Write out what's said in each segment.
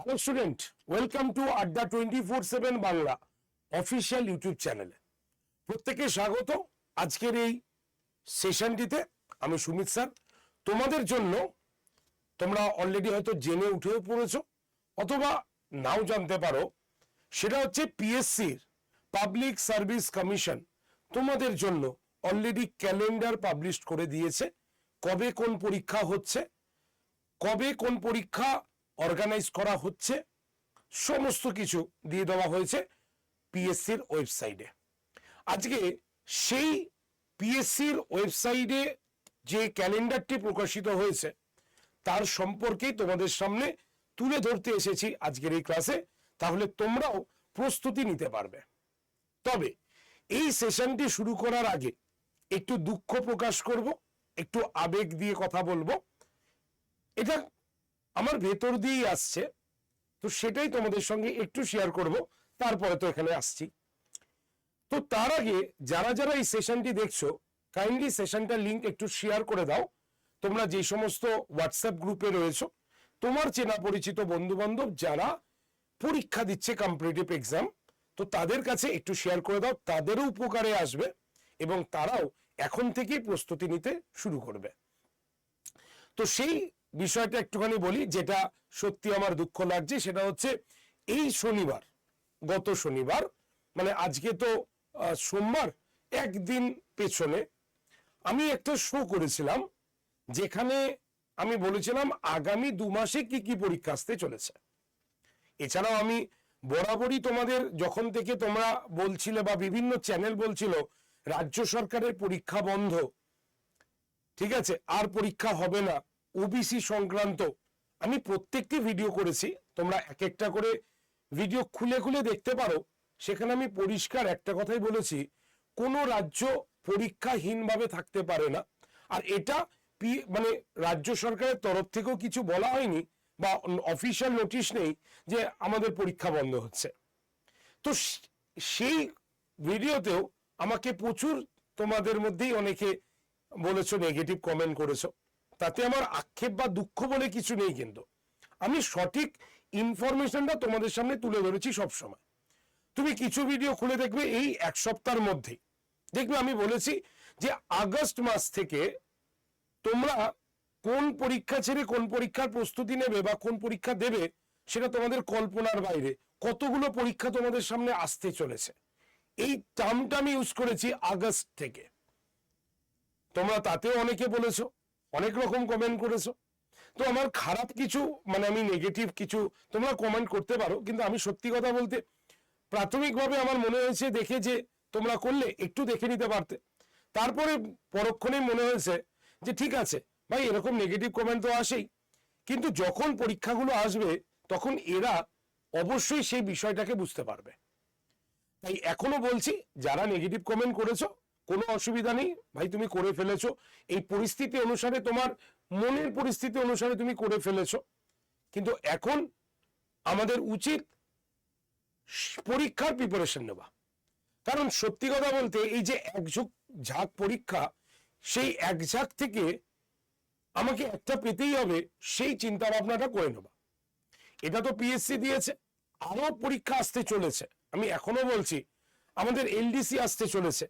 Hello student, welcome to আড্ডা 24/7 Bangla official YouTube চ্যানেলে। প্রত্যেকে স্বাগত আজকের এই সেশনটিতে। আমি সুমিত স্যার তোমাদের জন্য, তোমরা অলরেডি হয়তো জেনে উঠেও পড়েছো অথবা নাও জানতে পারো, সেটা হচ্ছে পিএসসির পাবলিক সার্ভিস কমিশন তোমাদের জন্য অলরেডি ক্যালেন্ডার পাবলিশ করে দিয়েছে। কবে কোন পরীক্ষা হচ্ছে, কবে কোন পরীক্ষা অর্গানাইজ করা হচ্ছে, সমস্ত কিছু দিয়ে দেওয়া হয়েছে পিএসসির ওয়েবসাইটে। আজকে সেই পিএসসির ওয়েবসাইটে যে ক্যালেন্ডারটি প্রকাশিত হয়েছে তার সম্পর্কেই তোমাদের সামনে তুলে ধরতে এসেছি আজকের এই ক্লাসে, তাহলে তোমরাও প্রস্তুতি নিতে পারবে। তবে এই সেশনটি শুরু করার আগে একটু দুঃখ প্রকাশ করব, একটু আবেগ দিয়ে কথা বলবো। এটা আমার ভেতর দিয়েই আসছে, তো সেটাই তোমাদের সঙ্গে একটু শেয়ার করব, তারপরে তো এখানে আসছি। তো তার আগে যারা যারা এই সেশনটি দেখছো, কাইন্ডলি সেশনটার লিঙ্ক একটু শেয়ার করে দাও। তোমরা যে সমস্ত হোয়াটসঅ্যাপ গ্রুপে রয়েছো, তোমার চেনা পরিচিত বন্ধু বান্ধব যারা পরীক্ষা দিচ্ছে কম্পিটিটিভ এক্সাম, তো তাদের কাছে একটু শেয়ার করে দাও, তাদেরও উপকারে আসবে এবং তারাও এখন থেকেই প্রস্তুতি নিতে শুরু করবে। তো সেই বিষয়টা একটুখানি বলি, যেটা সত্যি আমার দুঃখ লাগছে, সেটা হচ্ছে এই শনিবার, গত শনিবার মানে আজকে তো সোমবার, একদিন পেছনে আমি একটা শো করেছিলাম যেখানে আমি বলেছিলাম আগামী 2 মাসে কি কি পরীক্ষা আসতে চলেছে। এছাড়াও আমি বরাবরই তোমাদের যখন থেকে তোমরা বলছিলে বা বিভিন্ন চ্যানেল বলছিল রাজ্য সরকারের পরীক্ষা বন্ধ, ঠিক আছে, আর পরীক্ষা হবে না, ওবিসি সংক্রান্ত, আমি প্রত্যেকটি ভিডিও করেছি। তোমরা এক একটা করে ভিডিও খুলে খুলে দেখতে পারো। সেখানে আমি পরিষ্কার একটা কথাই বলেছি, কোনো রাজ্য পরীক্ষাহীনভাবে থাকতে পারে না। আর এটা মানে রাজ্য সরকারের তরফ থেকেও কিছু বলা হয়নি বা অফিসিয়াল নোটিশ নেই যে আমাদের পরীক্ষা বন্ধ হচ্ছে। তো সেই ভিডিওতেও আমাকে প্রচুর তোমাদের মধ্যেই অনেকে বলেছো, নেগেটিভ কমেন্ট করেছো। তাতে আমার আক্ষেপ বা দুঃখ বলে কিছু নেই, কিন্তু আমি সঠিক ইনফরমেশনটা তোমাদের সামনে তুলে ধরেছি সবসময়। তুমি কিছু ভিডিও খুলে দেখবে এই এক সপ্তাহের মধ্যেই দেখবে আমি বলেছি যে আগস্ট মাস থেকে তোমরা কোন পরীক্ষা ছেড়ে কোন পরীক্ষার প্রস্তুতি নেবে বা কোন পরীক্ষা দেবে সেটা তোমাদের কল্পনার বাইরে। কতগুলো পরীক্ষা তোমাদের সামনে আসতে চলেছে, এই টার্মটা আমি ইউজ করেছি আগস্ট থেকে। তোমরা তাতেও অনেকে বলেছো, অনেক রকম কমেন্ট করেছো। তো আমার খারাপ কিছু মানে আমি নেগেটিভ কিছু তোমরা কমেন্ট করতে পারো, কিন্তু আমি সত্যি কথা বলতে প্রাথমিকভাবে আমার মনে হয়েছে দেখে যে তোমরা করলে একটু দেখে নিতে পারতে। তারপরে পরক্ষণেই মনে হয়েছে যে ঠিক আছে ভাই, এরকম নেগেটিভ কমেন্ট তো আসেই, কিন্তু যখন পরীক্ষাগুলো আসবে তখন এরা অবশ্যই সেই বিষয়টাকে বুঝতে পারবে। তাই এখনো বলছি, যারা নেগেটিভ কমেন্ট করেছো কোনো অসুবিধা নেই ভাই, তুমি করে ফেলেছো এই পরিস্থিতি অনুসারে, তোমার মনের পরিস্থিতি অনুসারে তুমি করে ফেলেছো। কিন্তু এখন আমাদের উচিত পরীক্ষার প্রিপারেশন নেওয়া। কারণ সত্যি কথা বলতে এই যে এক ঝাঁক পরীক্ষা, সেই এক ঝাঁক থেকে আমাকে একটা পেতেই হবে, সেই চিন্তা ভাবনাটা করে নেবা। এটা তো পিএসসি দিয়েছে, আরো পরীক্ষা আসতে চলেছে। আমি এখনো বলছি আমাদের এলডিসি আসতে চলেছে,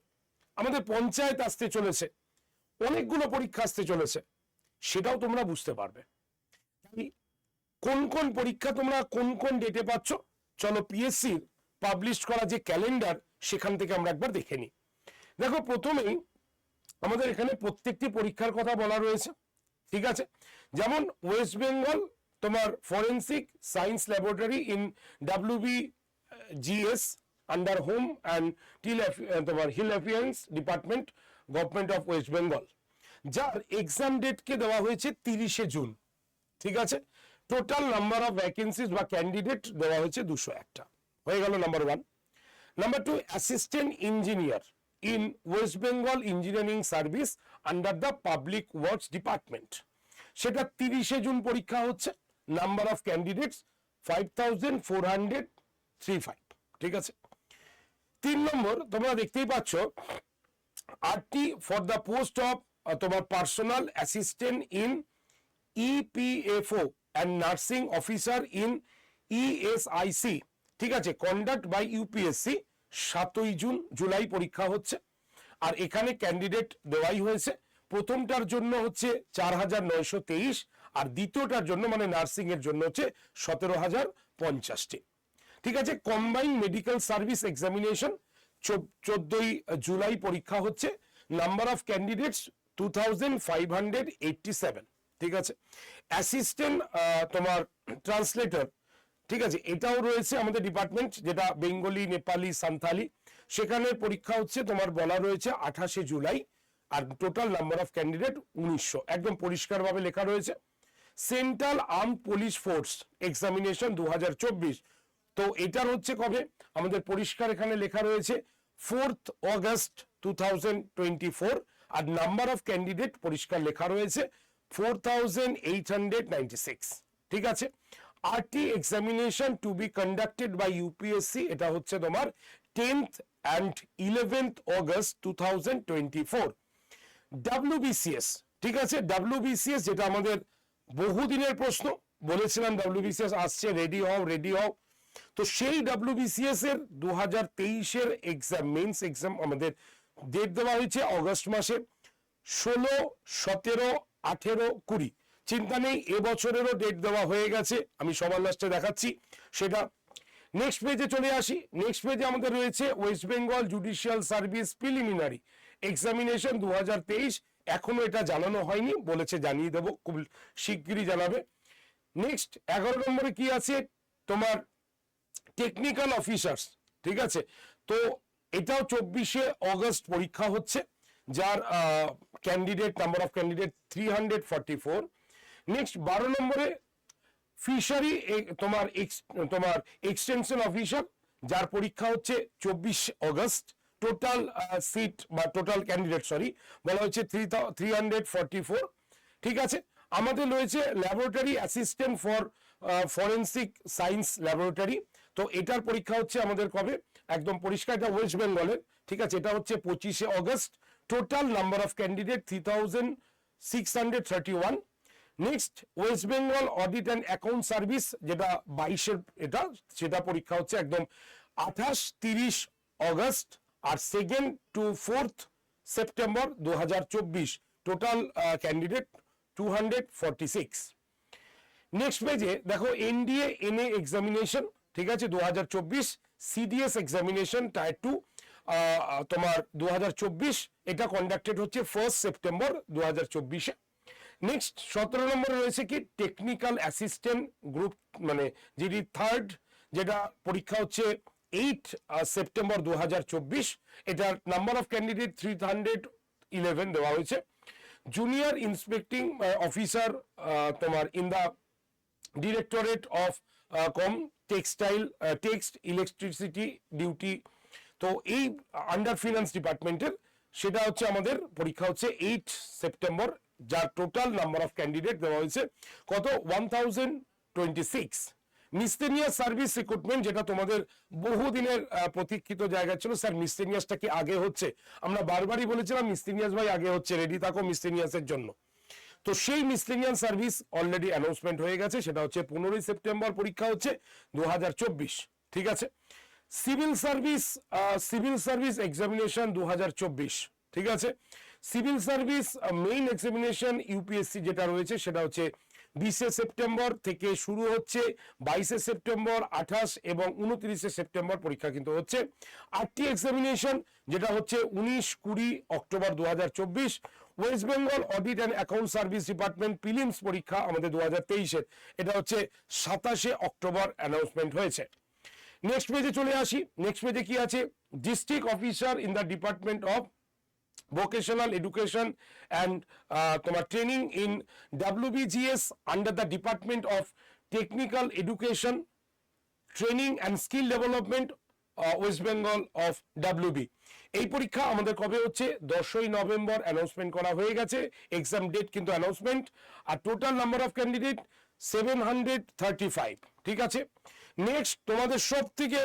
আমাদের পঞ্চায়েত আসতে চলেছে, অনেকগুলো পরীক্ষা আসতে চলেছে, সেটাও তোমরা বুঝতে পারবে। কোন কোন পরীক্ষা তোমরা কোন কোন ডেটে পাচ্ছ, চলো পিএসসি পাবলিশ করা যে ক্যালেন্ডার সেখান থেকে আমরা একবার দেখে নিই। দেখো, প্রথমেই আমাদের এখানে প্রত্যেকটি পরীক্ষার কথা বলা রয়েছে, ঠিক আছে। যেমন ওয়েস্ট বেঙ্গল তোমার forensic science laboratory in WBGS under home and তোমার hill affairs department, government of West Bengal, যার এক্সাম ডেটকে দেওয়া হয়েছে 30শে জুন, ঠিক আছে। টোটাল নাম্বার অফ ভ্যাকেন্সিজ বা ক্যান্ডিডেট দেওয়া হয়েছে 201টা, হয়ে গেল number 1। Number 2, assistant engineer in West Bengal engineering service under the public works department, সেটা 30শে জুন পরীক্ষা হচ্ছে। নাম্বার অফ ক্যান্ডিডেটস 5435, ঠিক আছে। 3 নম্বর, তোমরা দেখতেই পাচ্ছ RT for the post of তোমার personal assistant in EPFO and nursing officer in ESIC, ঠিক আছে, কন্ডাক্ট বাই ইউপিএসসি, 7 জুলাই পরীক্ষা হচ্ছে। আর এখানে ক্যান্ডিডেট দেওয়াই হয়েছে, প্রথমটার জন্য হচ্ছে 4,923, আর দ্বিতীয়টার জন্য মানে নার্সিং এর জন্য হচ্ছে 17,050টি। ঠিক আছে, combined medical service examination 14 July পরীক্ষা হচ্ছে। Number of candidates 2587। ঠিক আছে, অ্যাসিস্ট্যান্ট তোমার ট্রান্সলেটর, ঠিক আছে, এটাও রয়েছে আমাদের ডিপার্টমেন্ট, যেটা বেঙ্গলি, নেপালি, সান্থালি, সেখানে পরীক্ষা হচ্ছে তোমার বলা রয়েছে 28 জুলাই, আর টোটাল নাম্বার অফ ক্যান্ডিডেট 1900, একদম পরিষ্কারভাবে লেখা রয়েছে। Central arm police force examination 2024, তো এটার হচ্ছে কবে, আমাদের পরিষ্কার এখানে লেখা রয়েছে 4 অগস্ট 2024, আর নাম্বার অফ ক্যান্ডিডেট পরিষ্কার লেখা রয়েছে 4896। ঠিক আছে, RT examination to be conducted by UPSC, এটা হচ্ছে তোমার 10th and 11th August 2024। WBCS, ঠিক আছে, WBCS যেটা আমাদের বহুদিনের প্রশ্ন, বলেছিলাম WBCS আসছে, রেডি হও রেডি হও। তো সেই WBCS এর 2023-এর এক্সাম, মেন্স এক্সাম আমাদের ডেট দেওয়া হয়েছে অগস্ট মাসে 16, 17, 18, 20। চিন্তা নেই, এবছরেরও ডেট দেওয়া হয়ে গেছে, আমি সবার লাস্টে দেখাচ্ছি সেটা। নেক্সট পেজে চলে আসি। নেক্সট পেজে আমাদের রয়েছে West Bengal judicial service preliminary examination 2023, এখনো এটা জানানো হয়নি, বলেছে জানিয়ে দেবো, খুব শিগগিরই জানাবে। নেক্সট 11 নম্বরে কি আছে তোমার টেকনিক্যাল অফিসার্স, ঠিক আছে, তো এটাও 24 অগস্ট পরীক্ষা হচ্ছে, যার candidate number of candidate 344। Next 12 নম্বরে ফিশারি তোমার এক্সটেনশন অফিসার, যার পরীক্ষা হচ্ছে 24 অগস্ট। টোটাল সিট বা টোটাল ক্যান্ডিডেট বলা হচ্ছে 344। ঠিক আছে, আমাদের রয়েছে laboratory assistant for forensic science laboratory, তো এটার পরীক্ষা হচ্ছে আমাদের কবে, একদম পরিষ্কার, এটা ওয়েস্ট বেঙ্গলের। ঠিক আছে, এটা হচ্ছে 25 August. Total number of candidate 3631। Next West Bengal audit and account service, যেটা 22-এর এটা, সেটা পরীক্ষা হচ্ছে একদম 28, 30 অগস্ট, আর 2nd to 4th September 2024। Total candidate 246। Next পেজে দেখো এনডিএ এনএ এক্সামিনেশন, ঠিক আছে, 2024, সিডিএস এক্সামিনেশন টায়ার 2 তোমার 2024, এটা কন্ডাক্টেড হচ্ছে 1 সেপ্টেম্বর 2024-এ। নেক্সট 17 নম্বরে রয়েছে কি টেকনিক্যাল অ্যাসিস্ট্যান্ট গ্রুপ, মানে যেটি 3rd, যেটা পরীক্ষা হচ্ছে 8 সেপ্টেম্বর 2024, এটার নাম্বার অফ ক্যান্ডিডেট 311 দেওয়া হয়েছে। জুনিয়র ইন্সপেক্টিং অফিসার তোমার in the directorate of text electricity duty, তো এই আন্ডার ফিনান্স ডিপার্টমেন্টের, সেটা হচ্ছে আমাদের পরীক্ষা হচ্ছে 8 সেপ্টেম্বর, যার টোটাল নাম্বার অফ ক্যান্ডিডেট দেওয়া হয়েছে কত, 1026। মিসলেনিয়াস সার্ভিস রিক্রুটমেন্ট, যেটা তোমাদের বহুদিনের প্রতীক্ষিত জায়গা ছিল, স্যার মিসলেনিয়াসটা কি আগে হচ্ছে, আমরা বারবারই বলেছিলাম মিসলেনিয়াস ভাই আগে হচ্ছে, রেডি থাকো মিসলেনিয়াসের জন্য। তো সেই মিসলেনিয়াস সার্ভিস অলরেডি অ্যানাউন্সমেন্ট হয়ে গেছে, সেটা হচ্ছে 15 সেপ্টেম্বর পরিক্ষা হচ্ছে 2024। ঠিক আছে, সিভিল সার্ভিস এক্সামিনেশন 2024। ঠিক আছে, civil service main examination UPSC যেটা রয়েছে, সেটা হচ্ছে 20 সেপ্টেম্বর থেকে শুরু হচ্ছে, 22 সেপ্টেম্বর, 28 এবং 29 সেপ্টেম্বর পরীক্ষা কিন্তু হচ্ছে। আরটি এক্সামিনেশন যেটা হচ্ছে 19-20 October 2024। West Bengal audit and account service department prelims পরীক্ষা আমাদের 2023-এর, এটা হচ্ছে 27 অক্টোবর অ্যানাউন্সমেন্ট হয়েছে। নেক্সট পেজে চলে আসি। নেক্সট পেজে কি আছে, district officer in the department of vocational education and তোমার training in WBGS under the department of technical education training and skill development West Bengal of WB। এই পরীক্ষা আমাদের কবে হচ্ছে, 10 নভেম্বর অ্যানাউন্সমেন্ট করা হয়ে গেছে, এক্সাম ডেট কিন্তু অ্যানাউন্সমেন্ট, আর টোটাল নাম্বার অফ ক্যান্ডিডেট 735। ঠিক আছে, নেক্সট তোমাদের সব থেকে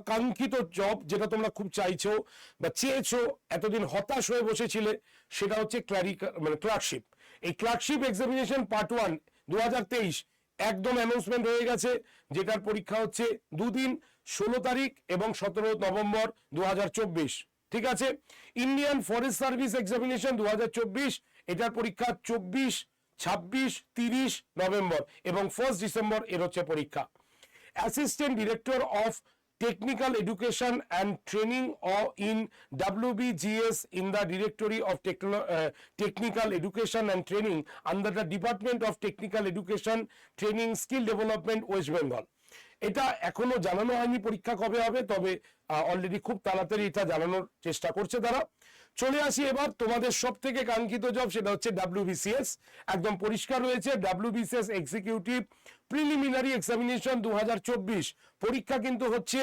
কাঙ্ক্ষিত জব, যেটা তোমরা খুব চাইছো বা চেয়েছো, এতদিন হতাশ হয়ে বসেছিলে, সেটা হচ্ছে ক্লার্কশিপ। এই ক্লার্কশিপ এক্সামিনেশন পার্ট 1 2023, একদম অ্যানাউন্সমেন্ট হয়ে গেছে, যেটার পরীক্ষা হচ্ছে দুদিন, 16 তারিখ এবং 17 নভেম্বর 2024। ঠিক আছে। ইন্ডিয়ান ফরেস্ট সার্ভিস এক্সামিনেশন 2024, এটার পরীক্ষা 24, 26, 30 নভেম্বর এবং 1 ডিসেম্বর এর হচ্ছে পরীক্ষা। Assistant director of Technical Education and Training in WBGS in the Directory of Technical Education and Training under the Department of Technical Education Training Skill Development West Bengal। এটা এখনো জানানো হয়নি পরীক্ষা কবে হবে, তবে অলরেডি খুব তাড়াতাড়ি এটা জানানোর চেষ্টা করছে তারা। চলে আসি এবার তোমাদের সব থেকে কাঙ্ক্ষিত জব, সেটা হচ্ছে WBCS। একদম পরিষ্কার রয়েছে, WBCS এক্সিকিউটিভ প্রিলিমিনারি এক্সামিনেশন 2024 পরীক্ষা কিন্তু হচ্ছে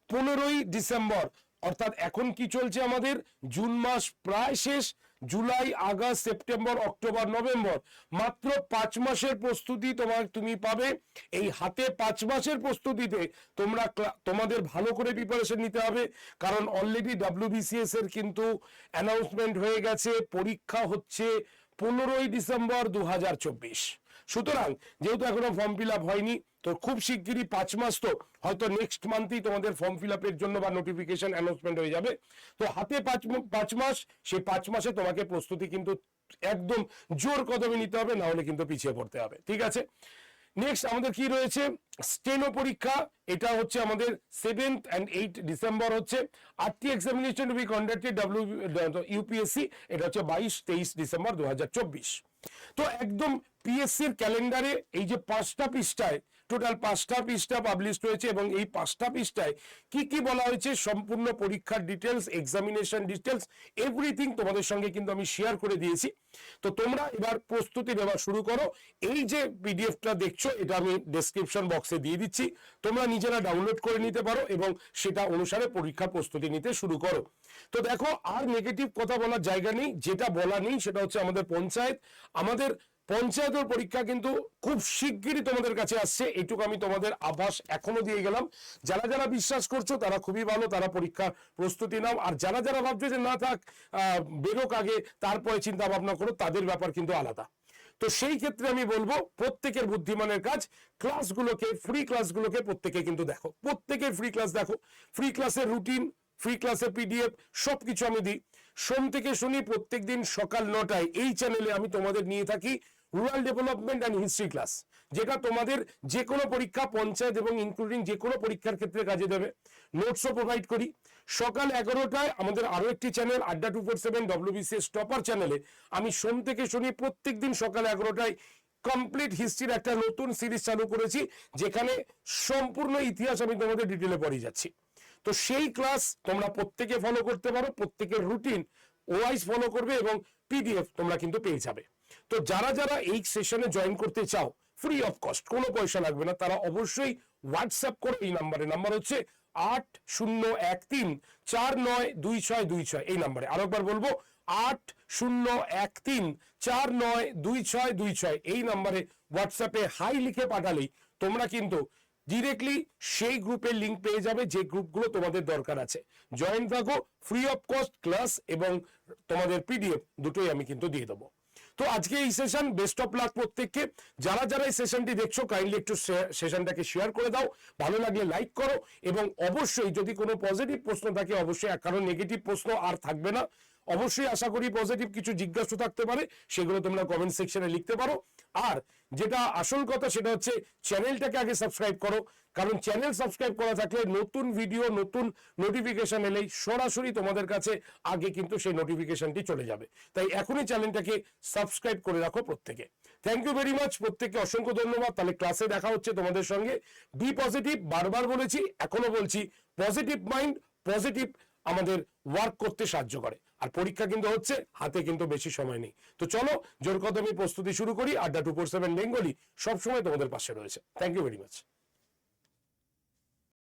15ই ডিসেম্বর। অর্থাৎ এখন কি চলছে, আমাদের জুন মাস প্রায় শেষ, July, August, September, October, November, মাত্র 5 মাসের প্রস্তুতি তুমি পাবে। এই হাতে 5 মাসের প্রস্তুতিতে তোমাদের ভালো করে প্রিপারেশন নিতে হবে, কারণ অলরেডি WBCS এর কিন্তু অ্যানাউন্সমেন্ট হয়ে গেছে, পরীক্ষা হচ্ছে 15ই ডিসেম্বর 2024। সুতরাং যেহেতু এখনো ফর্ম ফিল আপ হয়নি, তো খুব শিগগিরই 5 মাস, তো হয়তো নেক্সট মান্থেই তোমাদের ফর্ম ফিল আপের জন্য বা নোটিফিকেশন অ্যানাউন্সমেন্ট হয়ে যাবে। তো হাতে 5 মাস, সেই 5 মাসে তোমাকে প্রস্তুতি কিন্তু একদম জোর কদমে নিতে হবে, না হলে কিন্তু পিছিয়ে পড়তে হবে। ঠিক আছে। নেক্সট আমাদের কি রয়েছে, স্টেনো পরীক্ষা, এটা হচ্ছে আমাদের 7th and 8th ডিসেম্বর হচ্ছে। RT examination to be conducted UPSC, এটা হচ্ছে 22-23 ডিসেম্বর 2024। তো একদম পিএসসির ক্যালেন্ডারে এই যে 5টা পৃষ্ঠায়, টোটাল 5টা পৃষ্ঠা পাবলিশ হয়েছে, এবং এই 5টা পৃষ্ঠায় কি কি বলা হয়েছে, সম্পূর্ণ পরীক্ষার ডিটেলস, এক্সামিনেশন ডিটেলস, এভরিথিং তোমাদের সঙ্গে কিন্তু আমি শেয়ার করে দিয়েছি। তো তোমরা এবার প্রস্তুতি নেওয়া শুরু করো। এই যে পিডিএফটা দেখছো, এটা আমি ডেসক্রিপশন বক্সে দিয়ে দিচ্ছি, তোমরা নিজেরা ডাউনলোড করে নিতে পারো এবং সেটা অনুসারে পরীক্ষার প্রস্তুতি নিতে শুরু করো। তো দেখো, আর নেগেটিভ কথা বলার জায়গা নেই, যেটা বলা নেই সেটা হচ্ছে আমাদের পঞ্চায়েতের পরীক্ষা কিন্তু খুব শিগগিরই তোমাদের কাছে আসছে, এইটুকু আমি তোমাদের আভাস এখনো দিয়ে গেলাম। যারা যারা বিশ্বাস করছো তারা খুবই ভালো, তারা পরীক্ষার প্রস্তুতি নাও, আর যারা যারা ভাবছো যে না থাক, বেরোক আগে তারপরে চিন্তা ভাবনা করো, তাদের ব্যাপার কিন্তু আলাদা। তো সেই ক্ষেত্রে আমি বলবো, প্রত্যেকের বুদ্ধিমানের কাজ, ফ্রি ক্লাসগুলোকে প্রত্যেকে কিন্তু দেখো, প্রত্যেকের ফ্রি ক্লাস দেখো। ফ্রি ক্লাসের রুটিন, ফ্রি ক্লাসের পিডিএফ সবকিছু আমি দিই। সোম থেকে শনি প্রত্যেকদিন সকাল 9টায় এই চ্যানেলে আমি তোমাদের নিয়ে থাকি rural development and history class, যেটা তোমাদের যে কোনো পরীক্ষা, পঞ্চায়েত এবং ইনক্লুডিং যে কোনো পরীক্ষার ক্ষেত্রে কাজে দেবে। নোটসও প্রোভাইড করি। সকাল 11টায় আমাদের আরো একটি চ্যানেল আড্ডা 247 WBCS টপার চ্যানেলে আমি সোম থেকে শনি প্রত্যেকদিন সকাল 11টায় কমপ্লিট হিস্ট্রির একটা নতুন সিরিজ চালু করেছি, যেখানে সম্পূর্ণ ইতিহাস আমি তোমাদের ডিটেলে পড়িয়ে যাচ্ছি। তো সেই ক্লাস তোমরা প্রত্যেকে ফলো করতে পারো, প্রত্যেকের রুটিন ওয়াইজ ফলো করবে এবং পিডিএফ তোমরা কিন্তু পেয়ে যাবে। তো যারা যারা এই সেশনে জয়েন করতে চাও, ফ্রি অফ কস্ট, কোনো পয়সা লাগবে না, তারা অবশ্যই হোয়াটসঅ্যাপ করো এই নাম্বারে। নাম্বার হচ্ছে 8013492626, এই নাম্বারে। আরেকবার বলবো, 8013492626, এই নাম্বারে হোয়াটসঅ্যাপে হাই লিখে পাঠালেই তোমরা কিন্তু ডিরেক্টলি সেই গ্রুপের লিংক পেয়ে যাবে, যে গ্রুপগুলো তোমাদের দরকার আছে। জয়েন থাকো, ফ্রি অফ কস্ট ক্লাস এবং তোমাদের পিডিএফ দুটোই আমি কিন্তু দিয়ে দেবো। তো আজকে এই সেশন, বেস্ট অফ লাক প্রত্যেককে। যারা যারা এই সেশনটি দেখছো, কাইন্ডলি একটু সেশনটাকে শেয়ার করে দাও, ভালো লাগলে লাইক করো, এবং অবশ্যই যদি কোনো পজিটিভ প্রশ্ন থাকে, অবশ্যই, কারণ নেগেটিভ প্রশ্ন আর থাকবে না, অবশ্যই আশা করি পজিটিভ কিছু জিজ্ঞাসা থাকতে পারে, সেগুলো তোমরা কমেন্ট সেকশনে লিখতে পারো। আর যেটা আসল কথা, সেটা হচ্ছে চ্যানেলটাকে আগে সাবস্ক্রাইব করো, কারণ চ্যানেল সাবস্ক্রাইব করা থাকলে নতুন ভিডিও, নতুন নোটিফিকেশন এলেই সরাসরি তোমাদের কাছে আগে কিন্তু সেই নোটিফিকেশনটি চলে যাবে। তাই এখনই চ্যানেলটাকে সাবস্ক্রাইব করে রাখো প্রত্যেকে। থ্যাংক ইউ ভেরি মাচ, প্রত্যেককে অসংখ্য ধন্যবাদ। তাহলে ক্লাসে দেখা হচ্ছে তোমাদের সঙ্গে। বি পজিটিভ, বারবার বলেছি, এখনো বলছি, পজিটিভ মাইন্ড, পজিটিভ আমাদের ওয়ার্ক করতে সাহায্য করে। আর পরীক্ষা কিন্তু হচ্ছে, হাতে কিন্তু বেশি সময় নেই। তো চলো জোর কদমে প্রস্তুতি শুরু করি। আড্ডা 247 বেঙ্গলি সবসময় তোমাদের পাশে রয়েছে। Thank you very much.